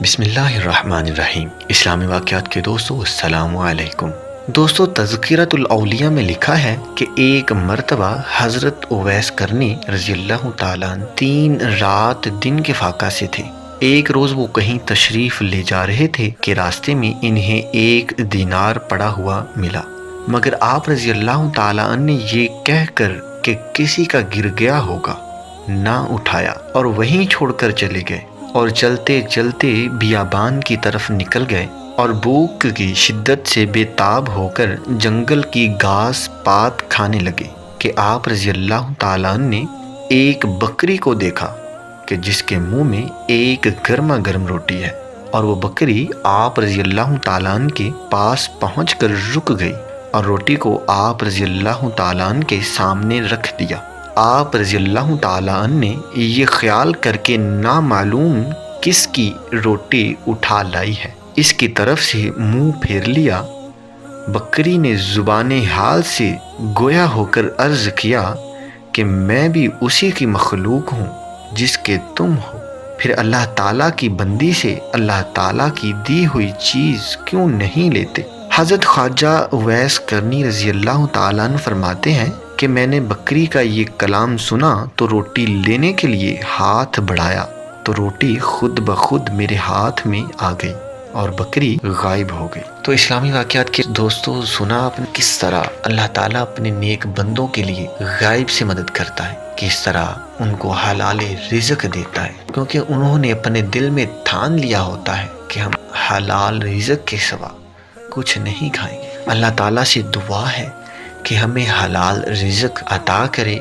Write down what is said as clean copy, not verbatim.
بسم اللہ الرحمن الرحیم۔ اسلامی واقعات کے دوستو السلام علیکم۔ دوستو تذکرۃ الاولیاء میں لکھا ہے کہ ایک مرتبہ حضرت اویس قرنی رضی اللہ تعالیٰ 3 رات دن کے فاقہ سے تھے۔ ایک روز وہ کہیں تشریف لے جا رہے تھے کہ راستے میں انہیں 1 دینار پڑا ہوا ملا، مگر آپ رضی اللہ تعالیٰ عنہ نے یہ کہہ کر کہ کسی کا گر گیا ہوگا نہ اٹھایا اور وہیں چھوڑ کر چلے گئے، اور چلتے چلتے بیابان کی طرف نکل گئے اور بھوک کی شدت سے بے تاب ہو کر جنگل کی گھاس پات کھانے لگے کہ آپ رضی اللہ تعالیٰ نے ایک بکری کو دیکھا کہ جس کے منہ میں ایک گرما گرم روٹی ہے، اور وہ بکری آپ رضی اللہ تعالیٰ کے پاس پہنچ کر رک گئی اور روٹی کو آپ رضی اللہ تعالیٰ کے سامنے رکھ دیا۔ آپ رضی اللہ تعالیٰ عنہ نے یہ خیال کر کے نامعلوم کس کی روٹی اٹھا لائی ہے اس کی طرف سے منہ پھیر لیا۔ بکری نے زبان حال سے گویا ہو کر عرض کیا کہ میں بھی اسی کی مخلوق ہوں جس کے تم ہو، پھر اللہ تعالیٰ کی بندی سے اللہ تعالیٰ کی دی ہوئی چیز کیوں نہیں لیتے؟ حضرت خواجہ اویس قرنی رضی اللہ تعالیٰ عنہ فرماتے ہیں کہ میں نے بکری کا یہ کلام سنا تو روٹی لینے کے لیے ہاتھ بڑھایا تو روٹی خود بخود میرے ہاتھ میں آ گئی اور بکری غائب ہو گئی۔ تو اسلامی واقعات کے دوستوں سنا آپ نے کس طرح اللہ تعالیٰ اپنے نیک بندوں کے لیے غائب سے مدد کرتا ہے، کس طرح ان کو حلال رزق دیتا ہے، کیونکہ انہوں نے اپنے دل میں ٹھان لیا ہوتا ہے کہ ہم حلال رزق کے سوا کچھ نہیں کھائیں گے۔ اللہ تعالیٰ سے دعا ہے کہ ہمیں حلال رزق عطا کرے۔